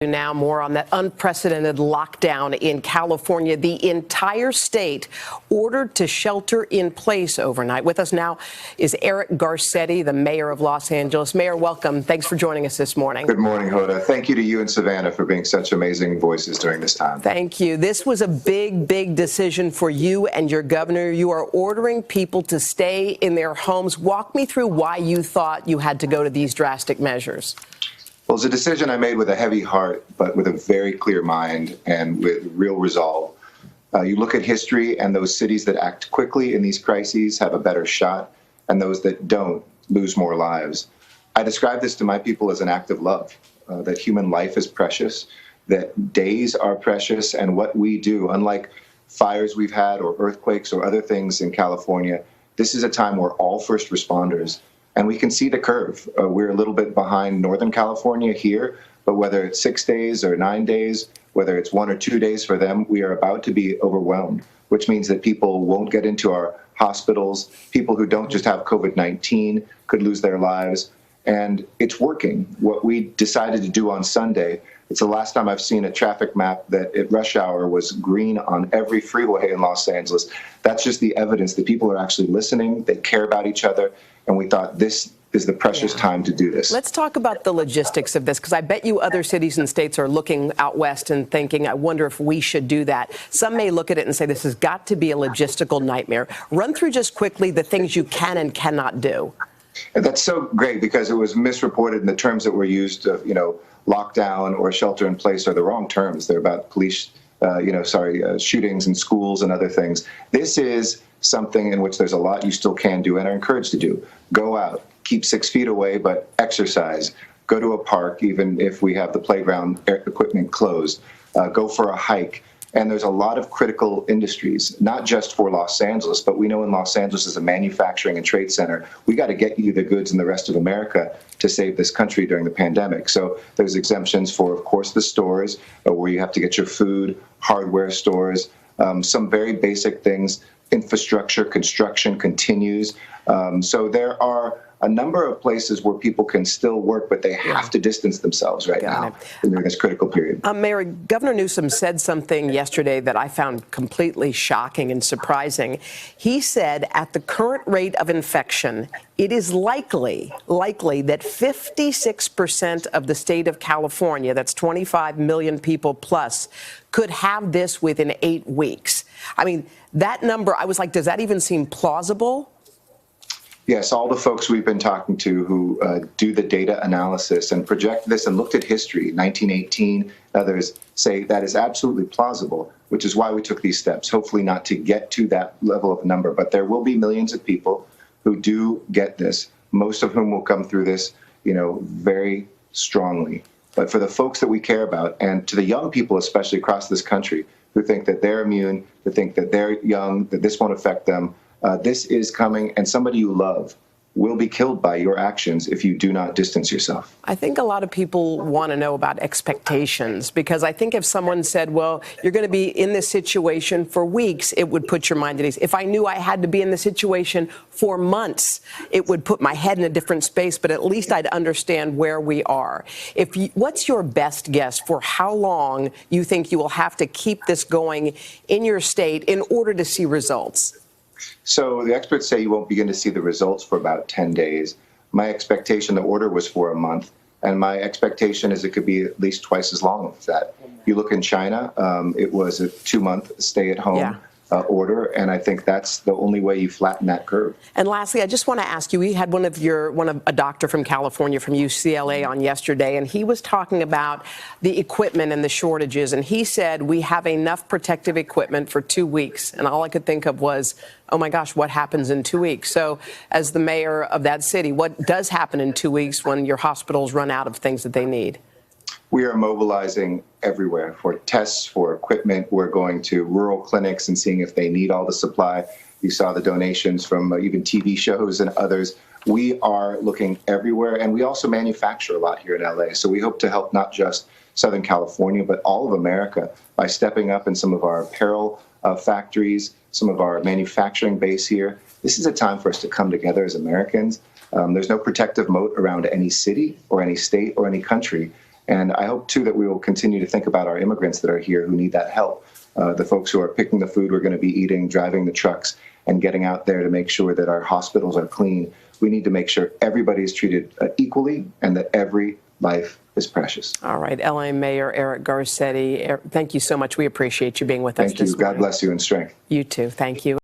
Now, more on that unprecedented lockdown in California. The entire state ordered to shelter in place overnight. With us now is Eric Garcetti, the mayor of Los Angeles. Mayor, welcome. Thanks for joining us this morning. Good morning, Hoda. Thank you to you and Savannah for being such amazing voices during this time. Thank you. This was a big decision for you and your governor. You are ordering people to stay in their homes. Walk me through why you thought you had to go to these drastic measures. Well, it's a decision I made with a heavy heart, but with a very clear mind and with real resolve. You look at history, and those cities that act quickly in these crises have a better shot, and those that don't lose more lives. I describe this to my people as an act of love, that human life is precious, that days are precious, and what we do, unlike fires we've had or earthquakes or other things in California, this is a time where all first responders, and we can see the curve. We're a little bit behind Northern California here, but whether it's 6 days or 9 days, whether it's 1 or 2 days for them, we are about to be overwhelmed, which means that people won't get into our hospitals. People who don't just have COVID-19 could lose their lives. And it's working. What we decided to do on Sunday, it's the last time I've seen a traffic map that at rush hour was green on every freeway in Los Angeles. That's just the evidence that people are actually listening, they care about each other, and we thought this is the precious time to do this. Let's talk about the logistics of this, because I bet you other cities and states are looking out west and thinking, I wonder if we should do that. Some may look at it and say this has got to be a logistical nightmare. Run through just quickly the things you can and cannot do. And that's so great, because it was misreported, and the terms that were used, lockdown or shelter in place are the wrong terms. They're about police, shootings in schools and other things. This is something in which there's a lot you still can do and are encouraged to do. Go out, keep 6 feet away, but exercise. Go to a park, even if we have the playground equipment closed. Go for a hike. And there's a lot of critical industries, not just for Los Angeles, but we know in Los Angeles as a manufacturing and trade center, we got to get you the goods in the rest of America to save this country during the pandemic. So there's exemptions for, of course, the stores where you have to get your food, hardware stores, some very basic things. Infrastructure, construction continues. So there are a number of places where people can still work, but they have to distance themselves right now during this critical period. Mayor, Governor Newsom said something yesterday that I found completely shocking and surprising. He said at the current rate of infection, it is likely that 56% of the state of California, that's 25 million people plus, could have this within 8 weeks. I mean, that number, I was like, does that even seem plausible? Yes, all the folks we've been talking to who do the data analysis and project this and looked at history, 1918, others say that is absolutely plausible, which is why we took these steps, hopefully not to get to that level of number. But there will be millions of people who do get this, most of whom will come through this, very strongly. But for the folks that we care about, and to the young people, especially across this country, who think that they're immune, who think that they're young, that this won't affect them, this is coming, and somebody you love will be killed by your actions if you do not distance yourself. I think a lot of people want to know about expectations, because I think if someone said, well, you're going to be in this situation for weeks, it would put your mind at ease. If I knew I had to be in the situation for months, it would put my head in a different space, but at least I'd understand where we are. What's your best guess for how long you think you will have to keep this going in your state in order to see results? So the experts say you won't begin to see the results for about 10 days. My expectation, the order was for a month, and my expectation is it could be at least twice as long as that. You look in China, it was a 2-month stay-at-home order, and I think that's the only way you flatten that curve. And lastly, I just want to ask you, we had a doctor from California, from UCLA on yesterday, and he was talking about the equipment and the shortages, and he said we have enough protective equipment for 2 weeks, and all I could think of was, oh my gosh, what happens in 2 weeks? So as the mayor of that city, what does happen in 2 weeks when your hospitals run out of things that they need? We are mobilizing everywhere for tests, for equipment. We're going to rural clinics and seeing if they need all the supply. You saw the donations from even TV shows and others. We are looking everywhere, and we also manufacture a lot here in LA. So we hope to help not just Southern California, but all of America by stepping up in some of our apparel factories, some of our manufacturing base here. This is a time for us to come together as Americans. There's no protective moat around any city or any state or any country. And I hope, too, that we will continue to think about our immigrants that are here who need that help. The folks who are picking the food we're going to be eating, driving the trucks, and getting out there to make sure that our hospitals are clean. We need to make sure everybody is treated equally and that every life is precious. All right. LA Mayor Eric Garcetti, thank you so much. We appreciate you being with us this morning. Thank you. God bless you and strength. You too. Thank you.